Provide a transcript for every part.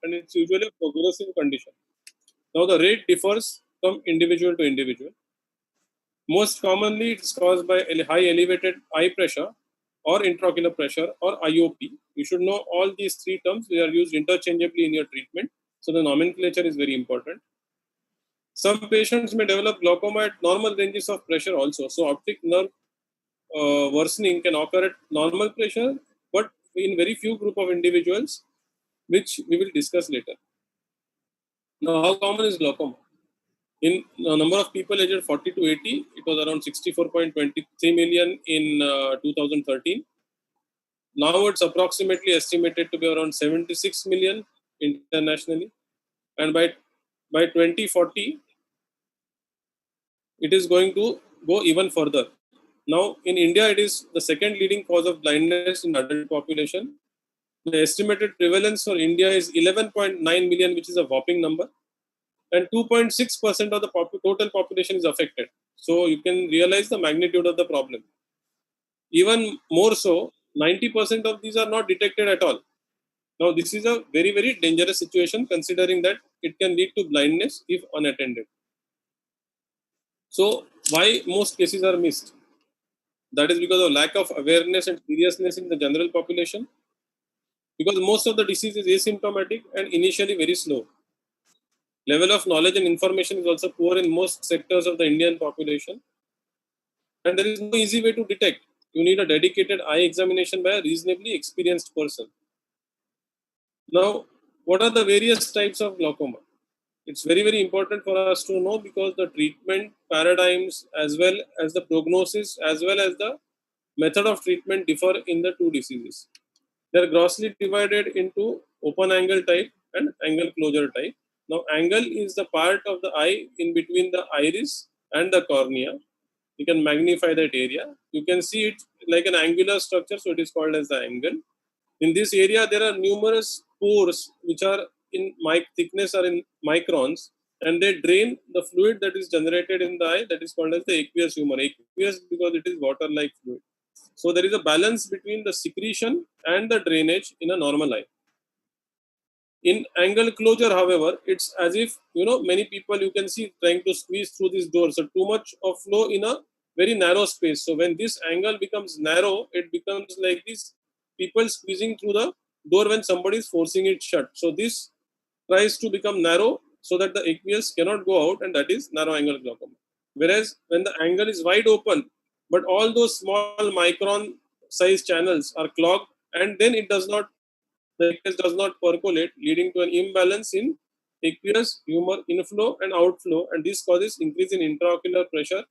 and it's usually a progressive condition. Now the rate differs from individual to individual. Most commonly, it is caused by high elevated eye pressure or intraocular pressure or IOP. You should know all these three terms. They are used interchangeably in your treatment. So the nomenclature is very important. Some patients may develop glaucoma at normal ranges of pressure also. So optic nerve worsening can occur at normal pressure, but in very few group of individuals, which we will discuss later. Now, how common is glaucoma? In the number of people aged 40 to 80, it was around 64.23 million in 2013. Now it's approximately estimated to be around 76 million internationally, and by 2040, it is going to go even further. Now, in India, it is the second leading cause of blindness in adult population. The estimated prevalence for India is 11.9 million, which is a whopping number, and 2.6% of the total population is affected. So you can realize the magnitude of the problem. Even more so, 90% of these are not detected at all. Now, this is a very, very dangerous situation, considering that it can lead to blindness if unattended. So, why most cases are missed? That is because of lack of awareness and seriousness in the general population, because most of the disease is asymptomatic and initially very slow. Level of knowledge and information is also poor in most sectors of the Indian population, and there is no easy way to detect. You need a dedicated eye examination by a reasonably experienced person. Now, what are the various types of glaucoma? It's very, very important for us to know, because the treatment paradigms as well as the prognosis as well as the method of treatment differ in the two diseases. They are grossly divided into open angle type and angle closure type. Now, angle is the part of the eye in between the iris and the cornea. You can magnify that area. You can see it like an angular structure, so it is called as the angle. In this area, there are numerous pores which are in thickness or in microns, and they drain the fluid that is generated in the eye, that is called as the aqueous humor. Aqueous because it is water-like fluid. So there is a balance between the secretion and the drainage in a normal eye. In angle closure, however, it's as if, many people you can see trying to squeeze through this door. So too much of flow in a very narrow space. So when this angle becomes narrow, it becomes like this people squeezing through the door when somebody is forcing it shut. So this tries to become narrow so that the aqueous cannot go out, and that is narrow angle glaucoma. Whereas when the angle is wide open, but all those small micron size channels are clogged, and then the aqueous does not percolate, leading to an imbalance in aqueous humor inflow and outflow, and this causes increase in intraocular pressure,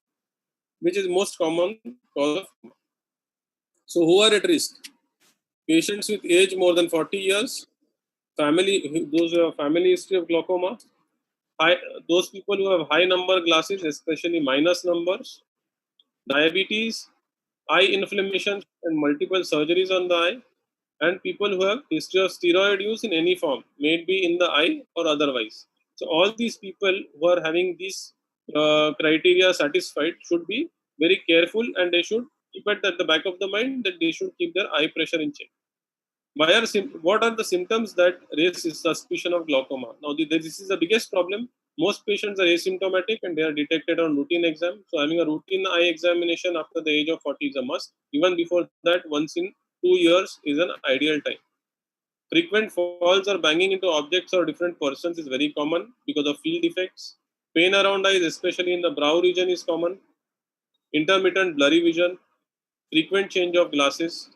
which is most common cause of glaucoma. So who are at risk? Patients with age more than 40 years, those who have family history of glaucoma, those people who have high number glasses, especially minus numbers, diabetes, eye inflammation and multiple surgeries on the eye, and people who have history of steroid use in any form, may it be in the eye or otherwise. So all these people who are having these criteria satisfied should be very careful, and they should keep it at the back of the mind that they should keep their eye pressure in check. What are the symptoms that raise suspicion of glaucoma? Now, this is the biggest problem. Most patients are asymptomatic and they are detected on routine exam. So, having a routine eye examination after the age of 40 is a must. Even before that, once in 2 years is an ideal time. Frequent falls or banging into objects or different persons is very common because of field effects. Pain around eyes, especially in the brow region, is common. Intermittent blurry vision, frequent change of glasses,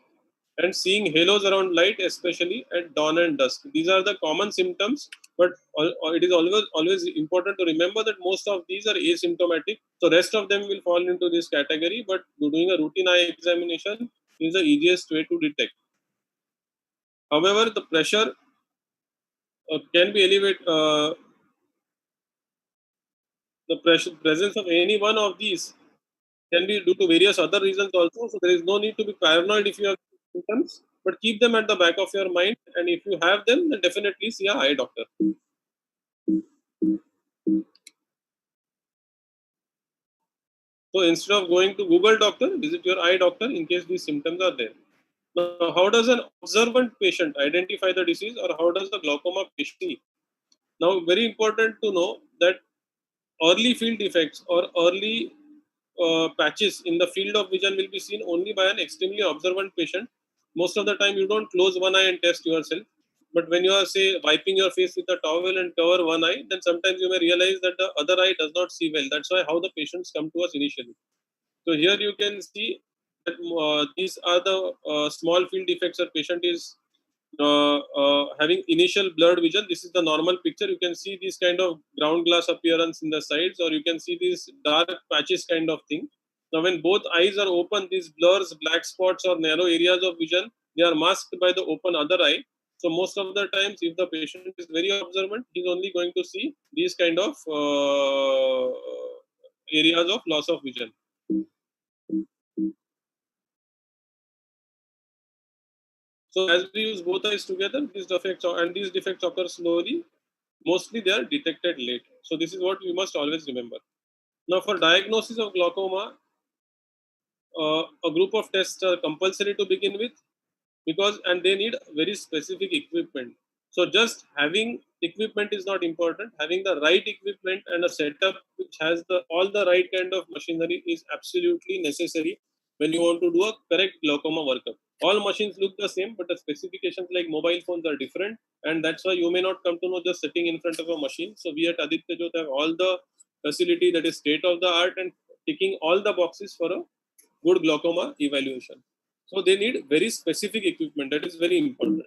and seeing halos around light, especially at dawn and dusk. These are the common symptoms, but it is always important to remember that most of these are asymptomatic. So rest of them will fall into this category, but doing a routine eye examination is the easiest way to detect. However, the pressure can be elevated. The presence of any one of these can be due to various other reasons also. So there is no need to be paranoid if you have symptoms, but keep them at the back of your mind. And if you have them, then definitely see a eye doctor. So instead of going to Google doctor, visit your eye doctor in case these symptoms are there. Now, how does an observant patient identify the disease, or how does the glaucoma patient see? Now, very important to know that early field defects or early patches in the field of vision will be seen only by an extremely observant patient. Most of the time, you don't close one eye and test yourself. But when you are, say, wiping your face with a towel and cover one eye, then sometimes you may realize that the other eye does not see well. That's why how the patients come to us initially. So here you can see that these are the small field defects that patient is having initial blurred vision. This is the normal picture. You can see this kind of ground glass appearance in the sides, or you can see these dark patches kind of thing. Now, when both eyes are open, these blurs, black spots, or narrow areas of vision, they are masked by the open other eye. So most of the times, if the patient is very observant, he's only going to see these kind of areas of loss of vision. So as we use both eyes together, these defects occur slowly. Mostly they are detected late. So this is what we must always remember. Now for diagnosis of glaucoma, a group of tests are compulsory to begin with, and they need very specific equipment. So just having equipment is not important. Having the right equipment and a setup which has all the right kind of machinery is absolutely necessary when you want to do a correct glaucoma workup. All machines look the same, but the specifications like mobile phones are different, and that's why you may not come to know just sitting in front of a machine. So we at Aditya Jyot have all the facility that is state of the art and ticking all the boxes for a good glaucoma evaluation. So they need very specific equipment. That is very important.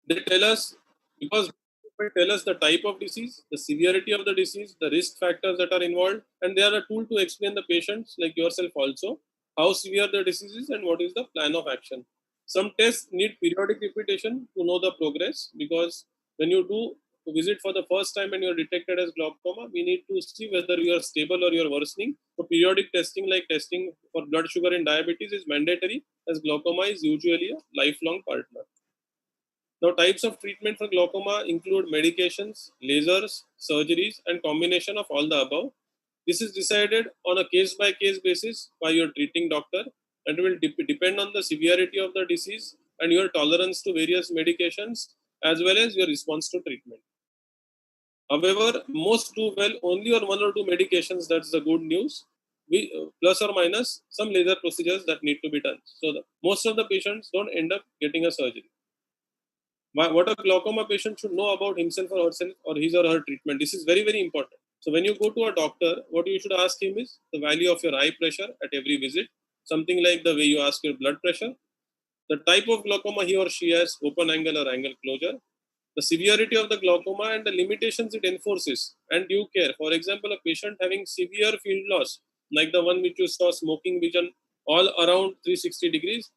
They tell us because they tell us the type of disease, the severity of the disease, the risk factors that are involved, and they are a tool to explain the patients like yourself also how severe the disease is and what is the plan of action. Some tests need periodic repetition to know the progress, because when you do visit for the first time and you are detected as glaucoma, we need to see whether you are stable or you are worsening. So periodic testing like testing for blood sugar in diabetes is mandatory, as glaucoma is usually a lifelong partner. Now, types of treatment for glaucoma include medications, lasers, surgeries, and combination of all the above. This is decided on a case-by-case basis by your treating doctor, and will depend on the severity of the disease and your tolerance to various medications, as well as your response to treatment. However, most do well only on one or two medications. That's the good news. Plus or minus some laser procedures that need to be done. So most of the patients don't end up getting a surgery. What a glaucoma patient should know about himself or herself or his or her treatment. This is very, very important. So when you go to a doctor, what you should ask him is the value of your eye pressure at every visit, something like the way you ask your blood pressure, the type of glaucoma he or she has, open angle or angle closure, the severity of the glaucoma and the limitations it enforces, and due care. For example, a patient having severe field loss, like the one which you saw, smoking vision all around 360 degrees,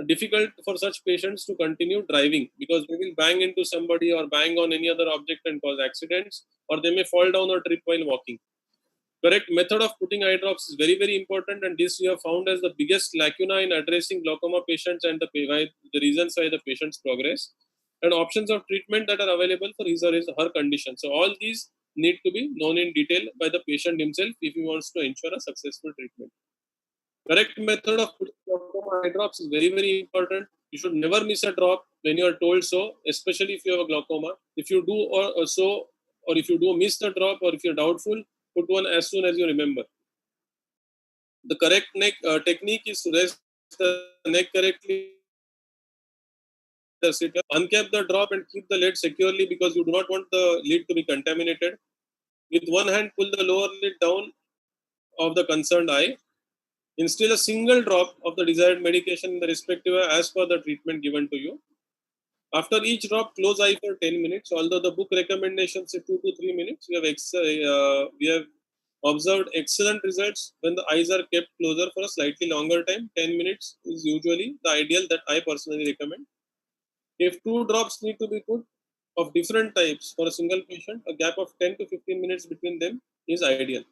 difficult for such patients to continue driving, because they will bang into somebody or bang on any other object and cause accidents, or they may fall down or trip while walking. Correct method of putting eye drops is very, very important, and this we have found as the biggest lacuna in addressing glaucoma patients and the reasons why the patients progress, and options of treatment that are available for his or her condition. So all these need to be known in detail by the patient himself if he wants to ensure a successful treatment. Correct method of putting glaucoma eye drops is very, very important. You should never miss a drop when you are told so, especially if you have a glaucoma. If you do or if you do miss the drop, or if you're doubtful, put one as soon as you remember. The correct neck technique is to rest the neck correctly. Uncap the drop and keep the lid securely, because you do not want the lid to be contaminated. With one hand, pull the lower lid down of the concerned eye. Instill a single drop of the desired medication in the respective eye as per the treatment given to you. After each drop, close eye for 10 minutes. Although the book recommendations say 2 to 3 minutes, we have observed excellent results when the eyes are kept closer for a slightly longer time. 10 minutes is usually the ideal that I personally recommend. If two drops need to be put of different types for a single patient, a gap of 10 to 15 minutes between them is ideal.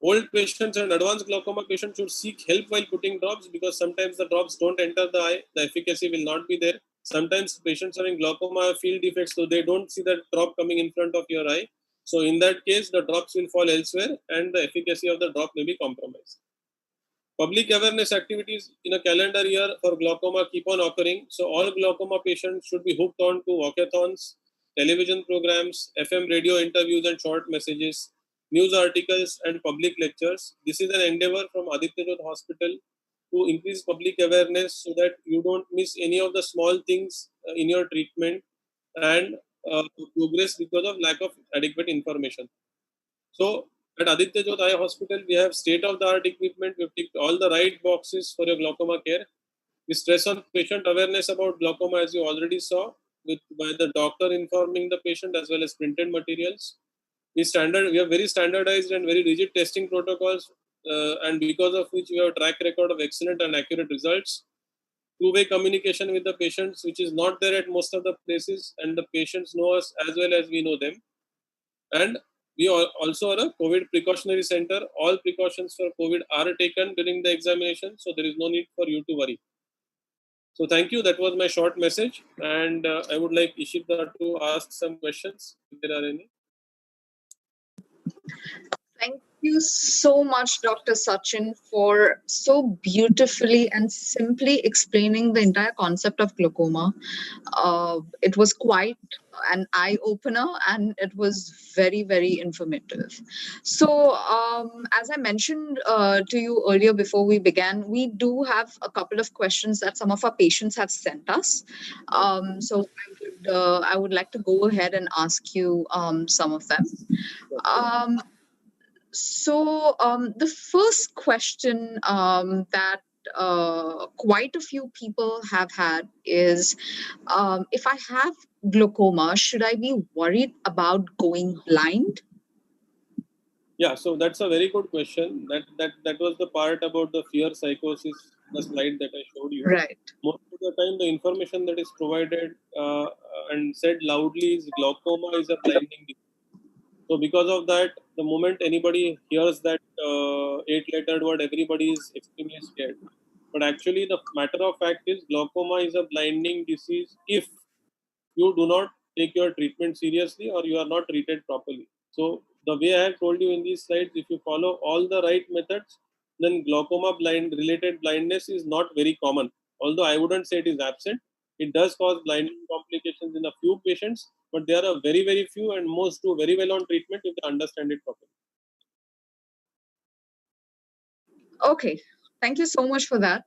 Old patients and advanced glaucoma patients should seek help while putting drops, because sometimes the drops don't enter the eye, the efficacy will not be there. Sometimes patients having glaucoma have field defects, so they don't see the drop coming in front of your eye. So in that case, the drops will fall elsewhere and the efficacy of the drop may be compromised. Public awareness activities in a calendar year for glaucoma keep on occurring. So all glaucoma patients should be hooked on to walkathons, television programs, FM radio interviews and short messages, news articles and public lectures. This is an endeavor from Aditya Jodh Hospital to increase public awareness so that you don't miss any of the small things in your treatment and progress because of lack of adequate information. So at Aditya Jodh Eye Hospital, we have state-of-the-art equipment. We've ticked all the right boxes for your glaucoma care. We stress on patient awareness about glaucoma, as you already saw, by the doctor informing the patient as well as printed materials. We have very standardized and very rigid testing protocols, and because of which we have a track record of excellent and accurate results. Two-way communication with the patients, which is not there at most of the places, and the patients know us as well as we know them. And we also are a COVID precautionary center. All precautions for COVID are taken during the examination, so there is no need for you to worry. So thank you. That was my short message, and I would like Ishita to ask some questions if there are any. Thank you so much, Dr. Sachin, for so beautifully and simply explaining the entire concept of glaucoma. It was quite an eye opener and it was very, very informative. So, as I mentioned to you earlier before we began, we do have a couple of questions that some of our patients have sent us. I would like to go ahead and ask you some of them. The first question that quite a few people have had is, if I have glaucoma, should I be worried about going blind? Yeah, so that's a very good question. That was the part about the fear psychosis, the slide that I showed you. Right. Most of the time, the information that is provided and said loudly is glaucoma is a blinding disease. So because of that, the moment anybody hears that eight-lettered word, everybody is extremely scared. But actually, the matter of fact is glaucoma is a blinding disease if you do not take your treatment seriously or you are not treated properly. So the way I have told you in these slides, if you follow all the right methods, then glaucoma related blindness is not very common. Although I wouldn't say it is absent, it does cause blinding complications in a few patients, but there are very, very few, and most do very well on treatment if they understand it properly. Okay, thank you so much for that.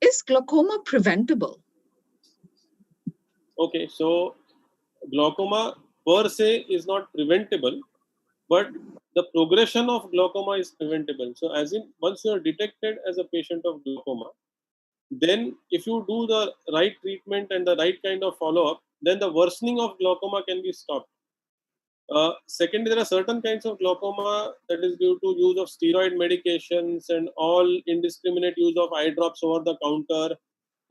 Is glaucoma preventable? Okay, so glaucoma per se is not preventable, but the progression of glaucoma is preventable. So, as in, once you are detected as a patient of glaucoma, then if you do the right treatment and the right kind of follow up, then the worsening of glaucoma can be stopped. Secondly, there are certain kinds of glaucoma that is due to use of steroid medications and all indiscriminate use of eye drops over the counter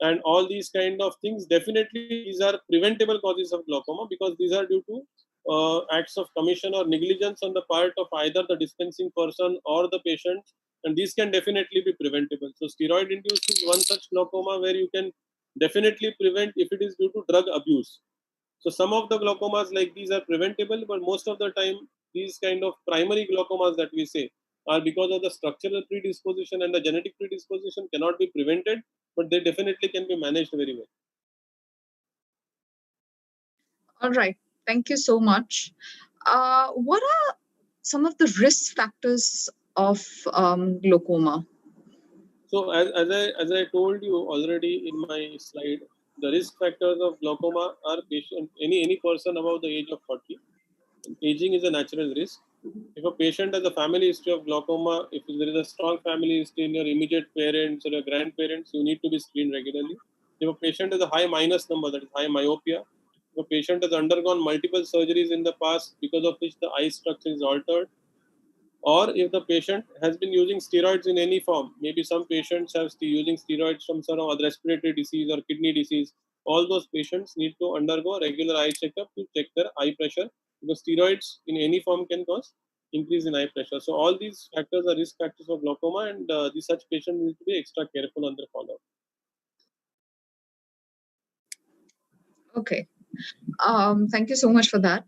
and all these kind of things. Definitely, these are preventable causes of glaucoma because these are due to acts of commission or negligence on the part of either the dispensing person or the patient, and these can definitely be preventable. So, steroid induced is one such glaucoma where you can definitely prevent if it is due to drug abuse. So some of the glaucomas like these are preventable, but most of the time these kind of primary glaucomas that we say are because of the structural predisposition and the genetic predisposition cannot be prevented, but they definitely can be managed very well. All right, thank you so much. What are some of the risk factors of glaucoma? So as I told you already in my slide, the risk factors of glaucoma are any person above the age of 40. Aging is a natural risk. If a patient has a family history of glaucoma, if there is a strong family history in your immediate parents or your grandparents, you need to be screened regularly. If a patient has a high minus number, that is high myopia, if a patient has undergone multiple surgeries in the past because of which the eye structure is altered, or if the patient has been using steroids in any form, maybe some patients have using steroids from some other respiratory disease or kidney disease, all those patients need to undergo regular eye checkup to check their eye pressure because steroids in any form can cause increase in eye pressure. So all these factors are risk factors for glaucoma, and these such patients need to be extra careful on their follow-up. Okay, thank you so much for that.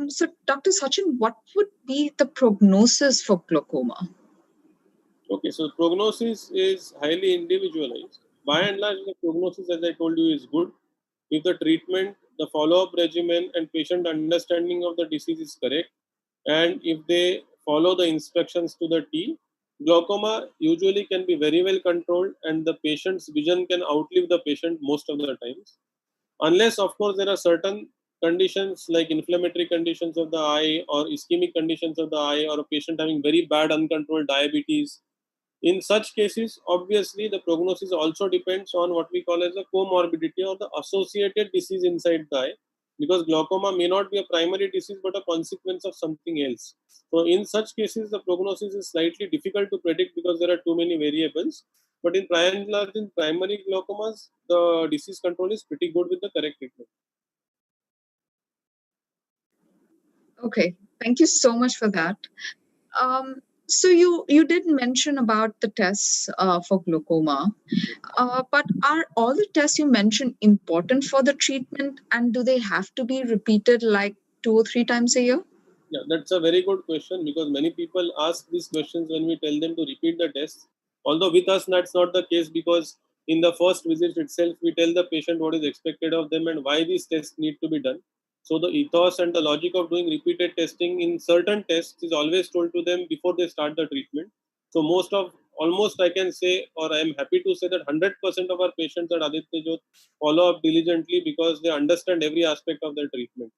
So, Dr. Sachin, what would be the prognosis for glaucoma? Okay, so prognosis is highly individualized. By and large, the prognosis, as I told you, is good if the treatment, the follow-up regimen, and patient understanding of the disease is correct, and if they follow the instructions to the T. Glaucoma usually can be very well controlled, and the patient's vision can outlive the patient most of the times. Unless, of course, there are certain conditions like inflammatory conditions of the eye or ischemic conditions of the eye, or a patient having very bad uncontrolled diabetes. In such cases, obviously, the prognosis also depends on what we call as a comorbidity or the associated disease inside the eye, because glaucoma may not be a primary disease but a consequence of something else. So, in such cases, the prognosis is slightly difficult to predict because there are too many variables. But in in primary glaucomas, the disease control is pretty good with the correct treatment. Okay, thank you so much for that. So you did mention about the tests for glaucoma, but are all the tests you mentioned important for the treatment, and do they have to be repeated like 2 or 3 times a year? Yeah, that's a very good question because many people ask these questions when we tell them to repeat the tests. Although with us, that's not the case because in the first visit itself, we tell the patient what is expected of them and why these tests need to be done. So the ethos and the logic of doing repeated testing in certain tests is always told to them before they start the treatment. So almost I can say, or I am happy to say that 100% of our patients at Aditya Jyot follow up diligently because they understand every aspect of their treatment.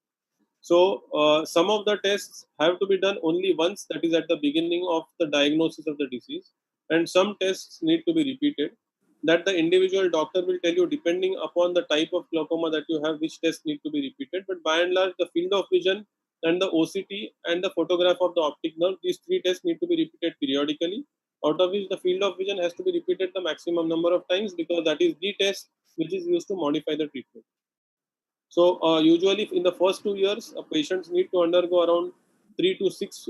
So some of the tests have to be done only once, that is at the beginning of the diagnosis of the disease, and some tests need to be repeated. That the individual doctor will tell you depending upon the type of glaucoma that you have, which tests need to be repeated. But by and large, the field of vision and the OCT and the photograph of the optic nerve, these three tests need to be repeated periodically. Out of which the field of vision has to be repeated the maximum number of times because that is the test which is used to modify the treatment. So usually in the first 2 years, patients need to undergo around 3 to 6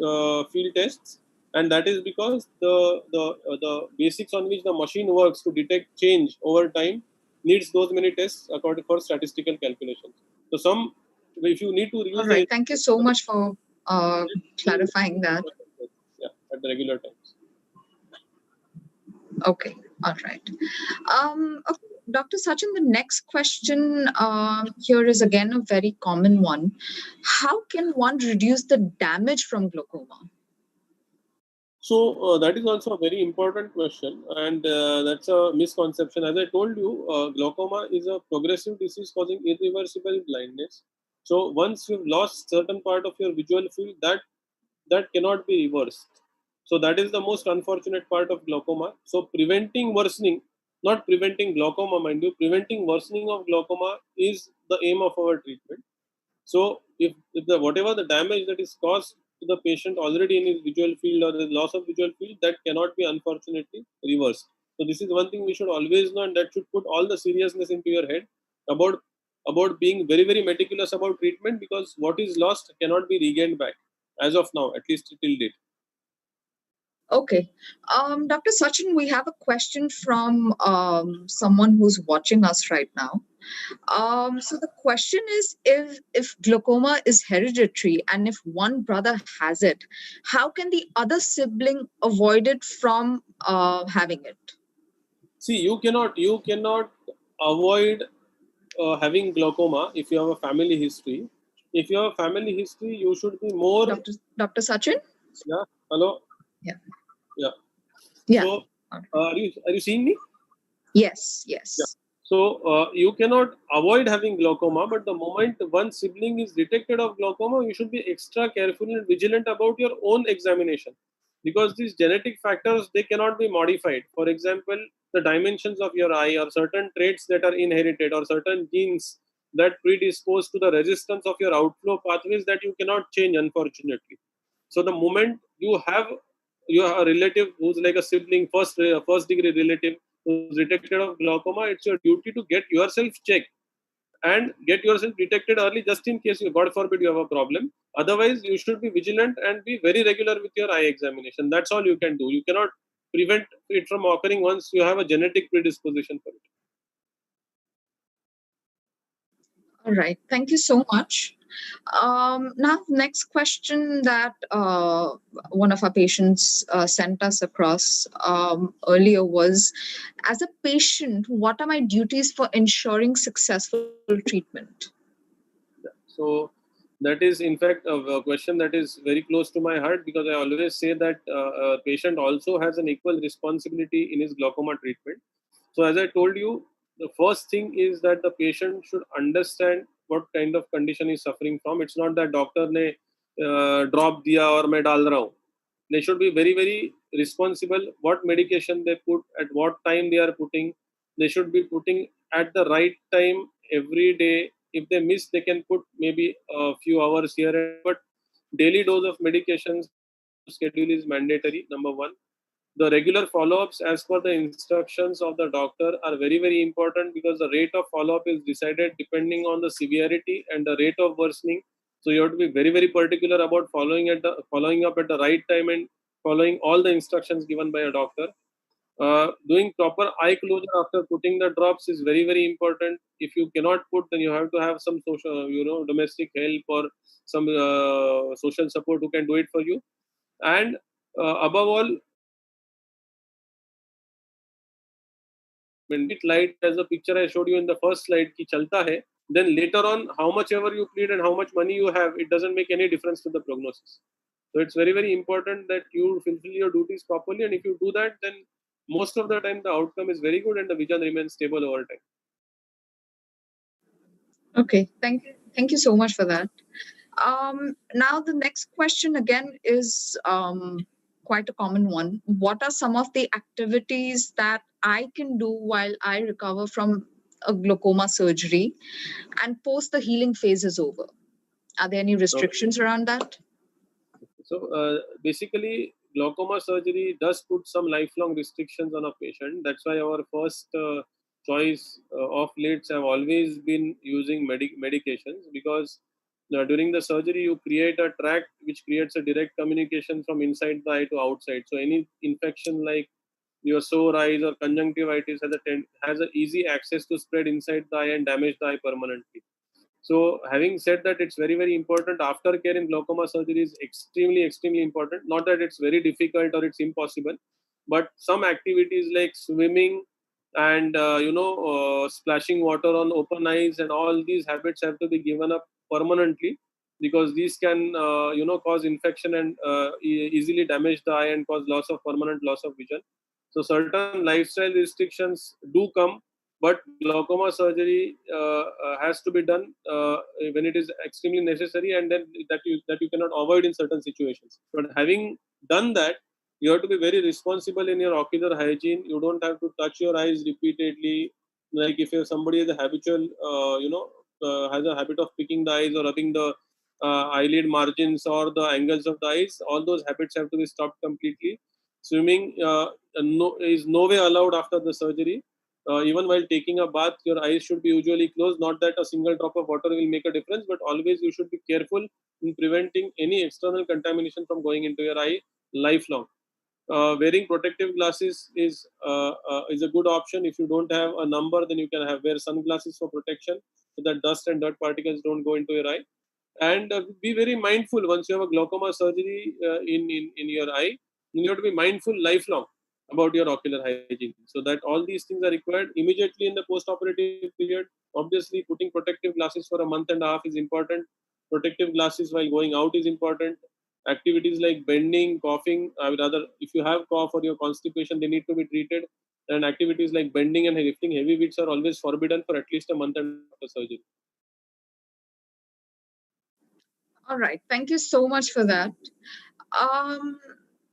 field tests, and that is because the basics on which the machine works to detect change over time needs those many tests according for statistical calculations. So some, if you need to All reuse the right, thank you so much for clarifying that. yeah, at the regular times. Okay, all right. Okay, Dr. Sachin, the next question here is again a very common one. How can one reduce the damage from glaucoma? So that is also a very important question, and that's a misconception. As I told you, glaucoma is a progressive disease causing irreversible blindness. So once you've lost certain part of your visual field, that cannot be reversed. So that is the most unfortunate part of glaucoma. So preventing worsening, not preventing glaucoma, mind you, preventing worsening of glaucoma is the aim of our treatment. So if the whatever the damage that is caused to the patient already in his visual field or the loss of visual field, that cannot be unfortunately reversed. So this is one thing we should always know, and that should put all the seriousness into your head about being very very meticulous about treatment, because what is lost cannot be regained back as of now, at least till date. Okay. Dr. Sachin, we have a question from someone who's watching us right now. So the question is, if glaucoma is hereditary and if one brother has it, how can the other sibling avoid it from having it? See, you cannot avoid having glaucoma if you have a family history. If you have a family history, you should be more. Dr. Sachin? Yeah. Hello. Yeah. Yeah. Yeah. So, Okay. are you seeing me? Yes, Yeah. yes. So you cannot avoid having glaucoma, but the moment one sibling is detected of glaucoma, you should be extra careful and vigilant about your own examination, because these genetic factors, they cannot be modified. For example, the dimensions of your eye or certain traits that are inherited or certain genes that predispose to the resistance of your outflow pathways that you cannot change, unfortunately. So the moment you have a relative who's like a sibling, first degree relative who's detected of glaucoma, it's your duty to get yourself checked and get yourself detected early, just in case you, God forbid, you have a problem. Otherwise, you should be vigilant and be very regular with your eye examination. That's all you can do. You cannot prevent it from occurring once you have a genetic predisposition for it. All right. Thank you so much. Now, next question that one of our patients sent us across earlier was, as a patient, what are my duties for ensuring successful treatment? So that is in fact a question that is very close to my heart, because I always say that a patient also has an equal responsibility in his glaucoma treatment. So as I told you, the first thing is that the patient should understand what kind of condition he's suffering from. It's not that doctor ne drop diya or मैं डाल रहा हूँ. They should be very very responsible. What medication they put, at what time they are putting, they should be putting at the right time every day. If they miss, they can put maybe a few hours here, but daily dose of medications according to schedule is mandatory. Number one, the regular follow-ups as per the instructions of the doctor are very very important, because the rate of follow-up is decided depending on the severity and the rate of worsening. So you have to be very very particular about following up at the right time and following all the instructions given by a doctor. Doing proper eye closure after putting the drops is very very important. If you cannot put, then you have to have some social, domestic help or some social support who can do it for you. And above all, when it light, as the picture I showed you in the first slide ki chalta hai, then later on how much ever you plead and how much money you have, it doesn't make any difference to the prognosis. So it's very very important that you fulfill your duties properly, and if you do that, then most of the time the outcome is very good and the vision remains stable over time. Okay, thank you so much for that. Now, the next question again is quite a common one. What are some of the activities that I can do while I recover from a glaucoma surgery and post the healing phase is over? Are there any restrictions around that? So basically, glaucoma surgery does put some lifelong restrictions on a patient. That's why our first choice of lates have always been using medications, because during the surgery you create a tract which creates a direct communication from inside the eye to outside. So any infection like your sore eyes or conjunctivitis has a easy access to spread inside the eye and damage the eye permanently. So, having said that, it's very, very important. Aftercare in glaucoma surgery is extremely, extremely important. Not that it's very difficult or it's impossible, but some activities like swimming and splashing water on open eyes and all these habits have to be given up permanently, because these can cause infection and easily damage the eye and cause permanent loss of vision. So certain lifestyle restrictions do come, but glaucoma surgery has to be done when it is extremely necessary, and then that you cannot avoid in certain situations. But having done that, you have to be very responsible in your ocular hygiene. You don't have to touch your eyes repeatedly. Like if you're somebody is a habitual has a habit of picking the eyes or rubbing the eyelid margins or the angles of the eyes, all those habits have to be stopped completely. Swimming is no way allowed after the surgery. Even while taking a bath, your eyes should be usually closed. Not that a single drop of water will make a difference, but always you should be careful in preventing any external contamination from going into your eye lifelong. Wearing protective glasses is a good option. If you don't have a number, then you can wear sunglasses for protection, so that dust and dirt particles don't go into your eye. And be very mindful once you have a glaucoma surgery in your eye. You have to be mindful lifelong about your ocular hygiene, so that all these things are required immediately in the post-operative period. Obviously, putting protective glasses for a month and a half is important. Protective glasses while going out is important. Activities like bending, coughing, I would rather, if you have cough or your constipation, they need to be treated. And activities like bending and lifting heavy weights are always forbidden for at least a month and after surgery. All right, thank you so much for that. Um,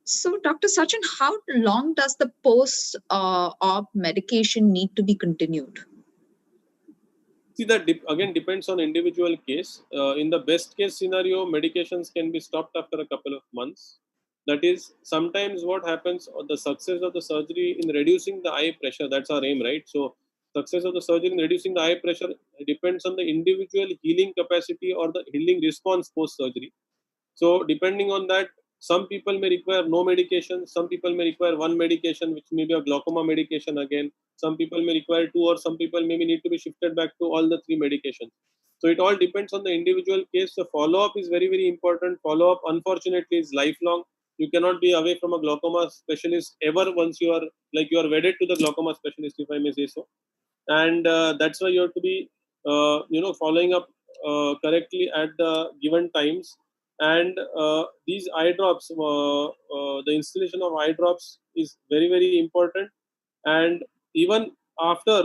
so, Dr. Sachin, how long does the post-op medication need to be continued? See, that again depends on individual case. In the best case scenario, medications can be stopped after a couple of months. That is, sometimes what happens, the success of the surgery in reducing the eye pressure, that's our aim, right? So, success of the surgery in reducing the eye pressure depends on the individual healing capacity or the healing response post surgery. So, depending on that, Some people may require no medication. Some people may require one medication, which may be a glaucoma medication again. Some people may require two, or some people maybe need to be shifted back to all the three medications. So it all depends on the individual case. The follow-up is very, very important. Follow-up, unfortunately, is lifelong. You cannot be away from a glaucoma specialist ever once you are, like, you are wedded to the glaucoma specialist, if I may say so. And that's why you have to be, following up correctly at the given times. And these eye drops, the installation of eye drops is very, very important. And even after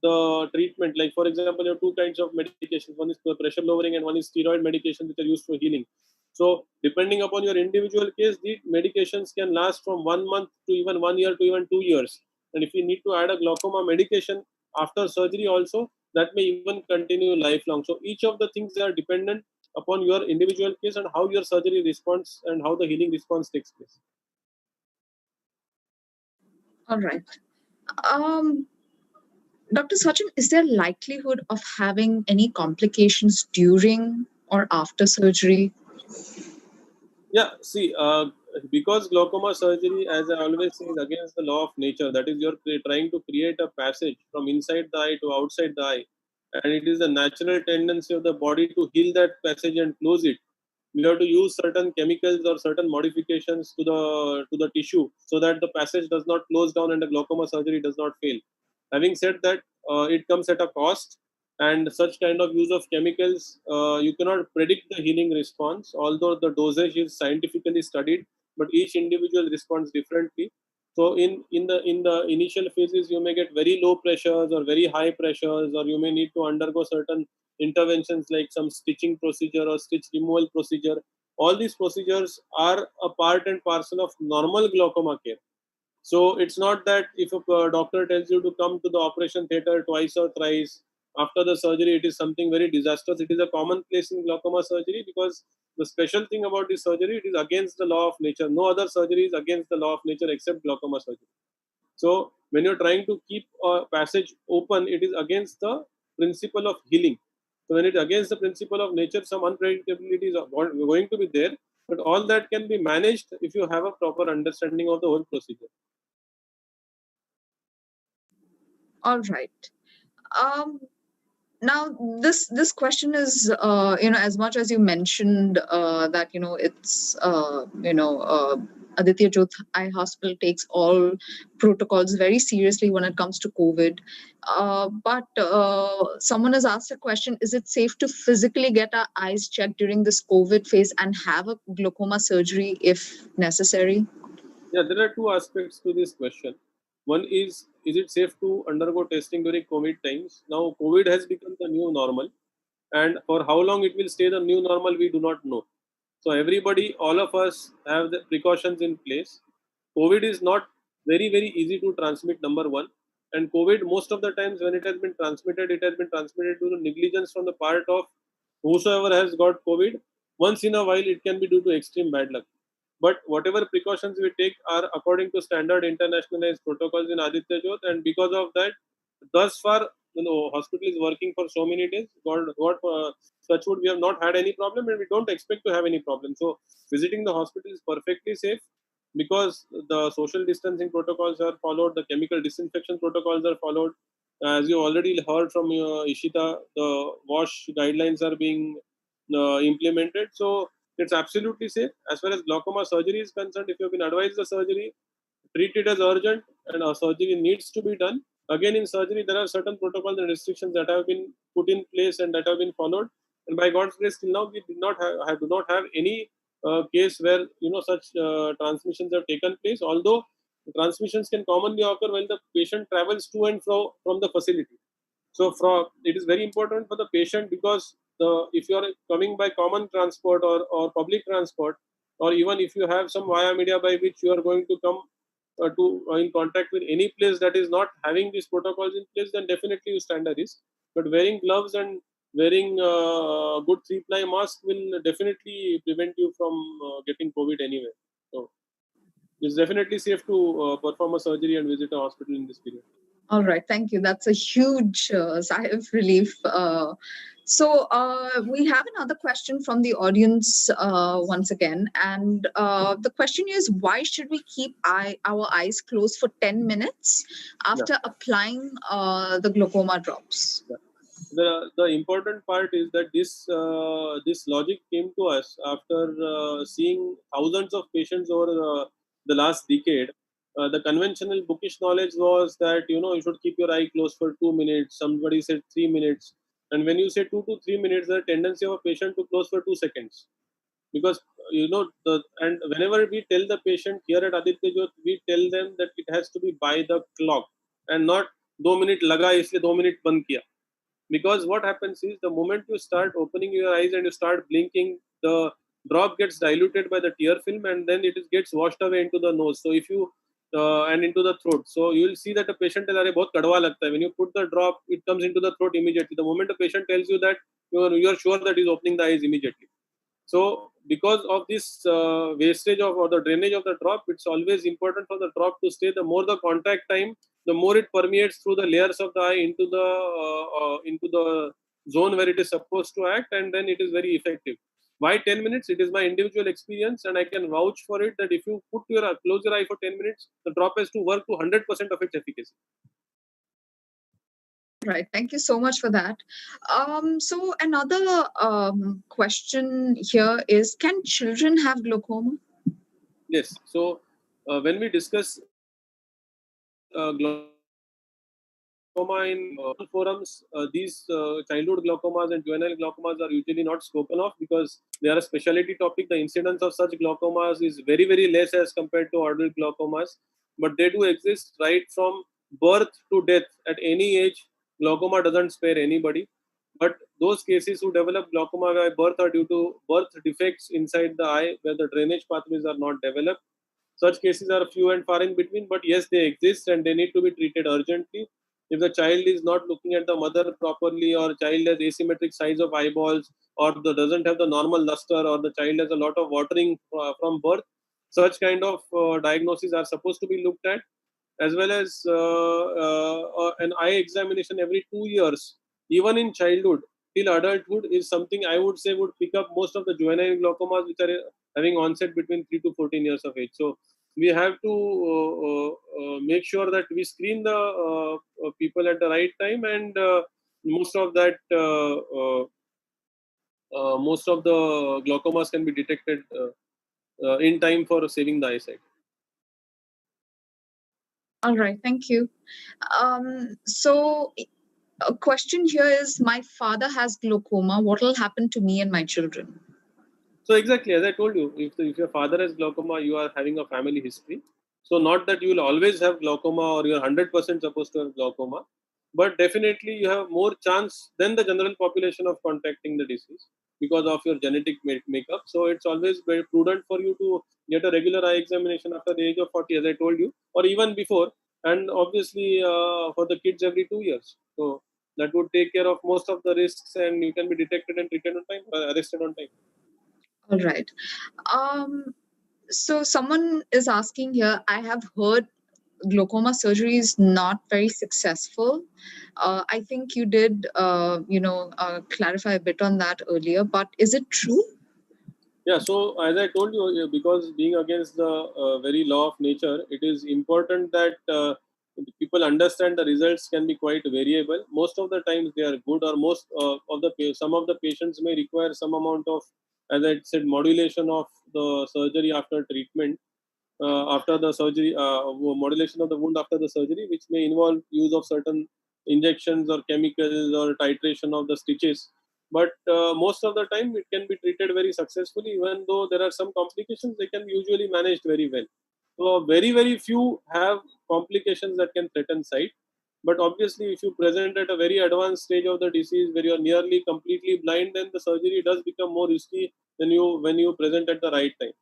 the treatment, like for example, you have two kinds of medications. One is pressure lowering and one is steroid medication, which are used for healing. So depending upon your individual case, the medications can last from 1 month to even 1 year to even 2 years. And if you need to add a glaucoma medication after surgery also, that may even continue lifelong. So each of the things are dependent upon your individual case and how your surgery responds and how the healing response takes place. All right. Um, Dr. Sachin, is there likelihood of having any complications during or after surgery? Yeah, see, because glaucoma surgery, as I always say, is against the law of nature. That is, you're trying to create a passage from inside the eye to outside the eye, and it is the natural tendency of the body to heal that passage and close it. We have to use certain chemicals or certain modifications to the tissue so that the passage does not close down and the glaucoma surgery does not fail. Having said that, it comes at a cost, and such kind of use of chemicals, you cannot predict the healing response, although the dosage is scientifically studied, but each individual responds differently. So in the initial phases, you may get very low pressures or very high pressures, or you may need to undergo certain interventions like some stitching procedure or stitch removal procedure. All these procedures are a part and parcel of normal glaucoma care. So it's not that if a doctor tells you to come to the operation theater twice or thrice after the surgery, it is something very disastrous. It is a commonplace in glaucoma surgery, because the special thing about this surgery, it is against the law of nature. No other surgery is against the law of nature except glaucoma surgery. So when you're trying to keep a passage open, it is against the principle of healing. So when it's against the principle of nature, some unpredictabilities are going to be there, but all that can be managed if you have a proper understanding of the whole procedure. All right. Um, Now, this question is, as much as you mentioned that it's Aditya Jyoth Eye Hospital takes all protocols very seriously when it comes to COVID. But someone has asked a question: is it safe to physically get our eyes checked during this COVID phase and have a glaucoma surgery if necessary? Yeah, there are two aspects to this question. One is it safe to undergo testing during COVID times? Now, COVID has become the new normal, and for how long it will stay the new normal, we do not know. So, everybody, all of us have the precautions in place. COVID is not very, very easy to transmit, number one. And COVID, most of the times when it has been transmitted due to negligence from the part of whosoever has got COVID. Once in a while, it can be due to extreme bad luck. But whatever precautions we take are according to standard internationalized protocols in Aditya Jyoth, and because of that, thus far, hospital is working for so many days. God, such would we have not had any problem, and we don't expect to have any problem. So visiting the hospital is perfectly safe because the social distancing protocols are followed, the chemical disinfection protocols are followed. As you already heard from Ishita, the wash guidelines are being implemented. So it's absolutely safe. As far as glaucoma surgery is concerned, if you have been advised the surgery, treat it as urgent, and a surgery needs to be done. Again, in surgery, there are certain protocols and restrictions that have been put in place and that have been followed. And by God's grace, till now, we did not do not have any case where such transmissions have taken place. Although transmissions can commonly occur when the patient travels to and fro from the facility. So it is very important for the patient, because if you are coming by common transport or public transport, or even if you have some via media by which you are going to come in contact with any place that is not having these protocols in place, then definitely you stand a risk. But wearing gloves and wearing good three-ply mask will definitely prevent you from getting COVID anyway. So it's definitely safe to perform a surgery and visit a hospital in this period. All right, thank you. That's a huge sigh of relief. So we have another question from the audience once again, and the question is: why should we keep our eyes closed for 10 minutes Yeah. after applying the glaucoma drops? Yeah. The important part is that this logic came to us after seeing thousands of patients over the last decade. The conventional bookish knowledge was that you should keep your eye closed for 2 minutes. Somebody said 3 minutes, and when you say 2 to 3 minutes, the tendency of a patient to close for 2 seconds, because and whenever we tell the patient here at Aditya Jyot, we tell them that it has to be by the clock and not 2 minute laga isliye 2 minute band kiya. Because what happens is the moment you start opening your eyes and you start blinking, the drop gets diluted by the tear film and then gets washed away into the nose. So if you and into the throat, so you will see that a patient is very kadwa lagta hai. When you put the drop, it comes into the throat immediately. The moment the patient tells you that, you are sure that he is opening the eyes immediately. So because of this wastage of or the drainage of the drop, it's always important for the drop to stay. The more the contact time, the more it permeates through the layers of the eye into the zone where it is supposed to act, and then it is very effective. Why 10 minutes? It is my individual experience, and I can vouch for it that if you close your eye for 10 minutes, the drop has to work to 100% of its efficacy. Right. Thank you so much for that. So another question here is: can children have glaucoma? Yes. So when we discuss glaucoma in forums, these childhood glaucomas and juvenile glaucomas are usually not spoken of because they are a specialty topic. The incidence of such glaucomas is very, very less as compared to adult glaucomas, but they do exist right from birth to death. At any age, glaucoma doesn't spare anybody. But those cases who develop glaucoma by birth are due to birth defects inside the eye where the drainage pathways are not developed. Such cases are few and far in between, but yes, they exist and they need to be treated urgently. If the child is not looking at the mother properly, or child has asymmetric size of eyeballs, or doesn't have the normal luster, or the child has a lot of watering from birth, such kind of diagnoses are supposed to be looked at, as well as an eye examination every 2 years, even in childhood till adulthood, is something I would say would pick up most of the juvenile glaucomas which are having onset between 3 to 14 years of age. So we have to make sure that we screen the people at the right time, and most of that most of the glaucomas can be detected in time for saving the eyesight. All right. Thank you. So a question here is: my father has glaucoma. What will happen to me and my children? So exactly, as I told you, if your father has glaucoma, you are having a family history. So not that you will always have glaucoma or you are 100% supposed to have glaucoma, but definitely you have more chance than the general population of contracting the disease because of your genetic makeup. So it's always very prudent for you to get a regular eye examination after the age of 40, as I told you, or even before, and obviously for the kids every 2 years. So that would take care of most of the risks, and you can be detected and treated on time, arrested on time. All right. Um, so someone is asking here: I have heard glaucoma surgery is not very successful. I think you did, clarify a bit on that earlier, but is it true? Yeah, so as I told you, because being against the very law of nature, it is important that people understand the results can be quite variable. Most of the times they are good, or most of the some of the patients may require some amount of, as I said, modulation of the surgery after treatment, after the surgery, modulation of the wound after the surgery, which may involve use of certain injections or chemicals or titration of the stitches. But most of the time, it can be treated very successfully. Even though there are some complications, they can be usually managed very well. So very, very few have complications that can threaten sight. But obviously, if you present at a very advanced stage of the disease where you are nearly completely blind, then the surgery does become more risky than you when you present at the right time.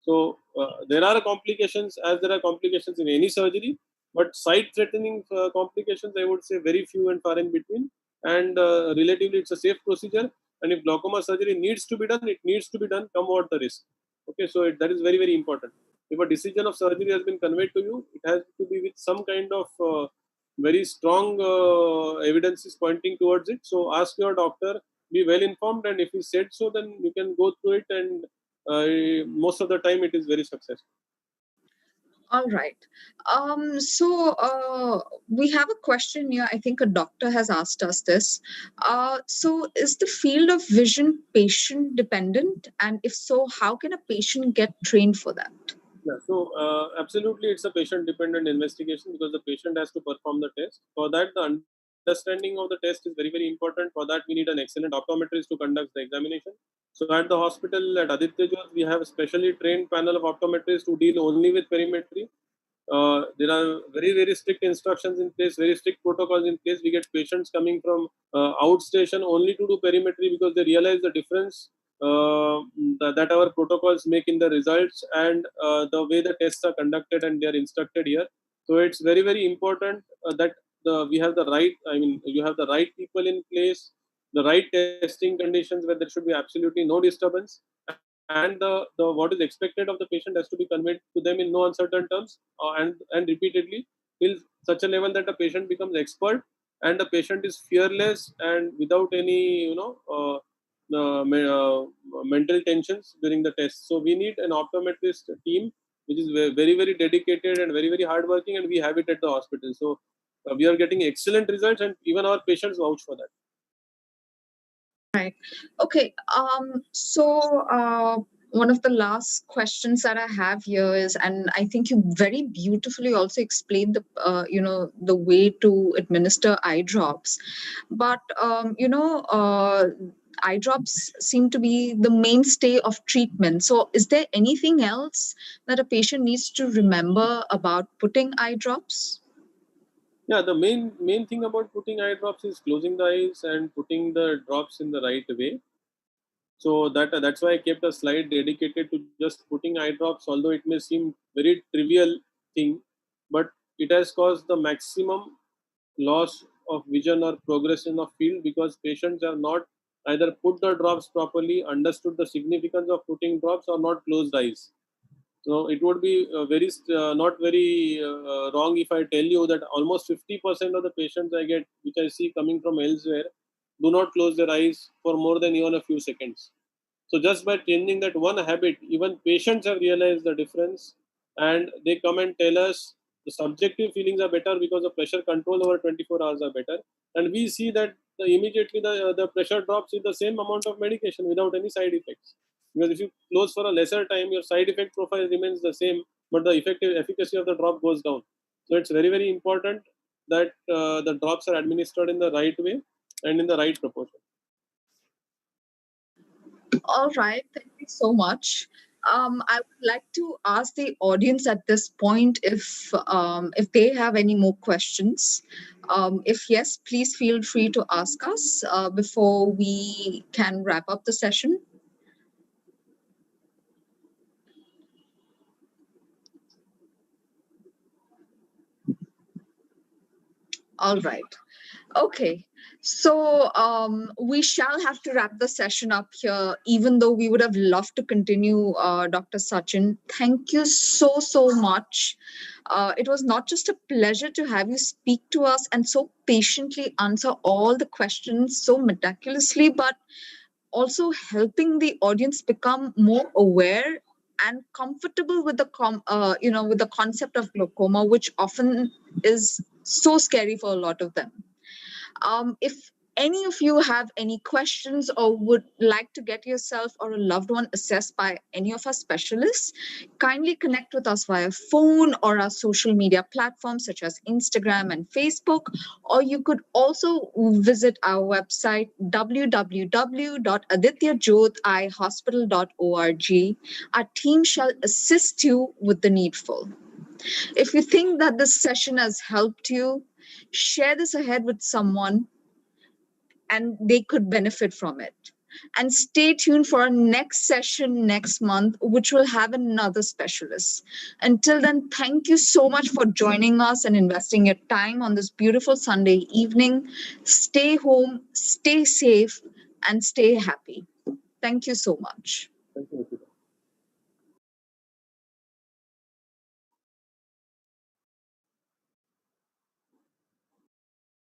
So there are complications, as there are complications in any surgery, but sight-threatening complications, I would say, very few and far in between. And relatively, it's a safe procedure. And if glaucoma surgery needs to be done, it needs to be done, come what the risk. Okay, so that is very, very important. If a decision of surgery has been conveyed to you, it has to be with some kind of very strong evidences pointing towards it. So ask your doctor be well informed, and if he said so, then you can go through it, and most of the time it is very successful. All right. We have a question here. I think a doctor has asked us this. So, is the field of vision patient dependent? And if so, how can a patient get trained for that? Yeah, so absolutely, it's a patient-dependent investigation because the patient has to perform the test. For that, the understanding of the test is very, very important. For that, we need an excellent optometrist to conduct the examination. So, at the hospital at Aditya Jyot, we have a specially trained panel of optometrists who deal only with perimetry. There are very, very strict instructions in place, very strict protocols in place. We get patients coming from outstation only to do perimetry because they realize the difference that our protocols make in the results and the way the tests are conducted and they are instructed here. So it's very, very important that we have the right, I mean, you have the right people in place, the right testing conditions where there should be absolutely no disturbance, and the what is expected of the patient has to be conveyed to them in no uncertain terms, and repeatedly till such a level that the patient becomes expert and the patient is fearless and without any mental tensions during the test. So we need an optometrist team which is very, very dedicated and very, very hardworking, and we have it at the hospital. So we are getting excellent results, and even our patients vouch for that. Right. Okay. One of the last questions that I have here is, and I think you very beautifully also explained the way to administer eye drops, but eye drops seem to be the mainstay of treatment. So, is there anything else that a patient needs to remember about putting eye drops? Yeah, the main thing about putting eye drops is closing the eyes and putting the drops in the right way. So that's why I kept a slide dedicated to just putting eye drops, although it may seem very trivial thing, but it has caused the maximum loss of vision or progression of field because patients have not either put the drops properly, understood the significance of putting drops, or not closed eyes. So it would be not very wrong if I tell you that almost 50% of the patients I get, which I see coming from elsewhere, do not close their eyes for more than even a few seconds. So just by changing that one habit, even patients have realized the difference, and they come and tell us the subjective feelings are better because the pressure control over 24 hours are better, and we see that immediately the pressure drops with the same amount of medication without any side effects. Because if you close for a lesser time, your side effect profile remains the same, but the effective efficacy of the drop goes down. So it's very, very important that the drops are administered in the right way and in the right proportion. All right, thank you so much. I would like to ask the audience at this point if they have any more questions. If yes, please feel free to ask us before we can wrap up the session. All right. Okay. So we shall have to wrap the session up here, even though we would have loved to continue, Dr. Sachin. Thank you so, so much. It was not just a pleasure to have you speak to us and so patiently answer all the questions so meticulously, but also helping the audience become more aware and comfortable with with the concept of glaucoma, which often is so scary for a lot of them. If any of you have any questions or would like to get yourself or a loved one assessed by any of our specialists, kindly connect with us via phone or our social media platforms such as Instagram and Facebook, or you could also visit our website www.adityajotheyehospital.org. Our team shall assist you with the needful. If you think that this session has helped you, share this ahead with someone and they could benefit from it. And stay tuned for our next session next month, which will have another specialist. Until then, thank you so much for joining us and investing your time on this beautiful Sunday evening. Stay home, stay safe, and stay happy. Thank you so much.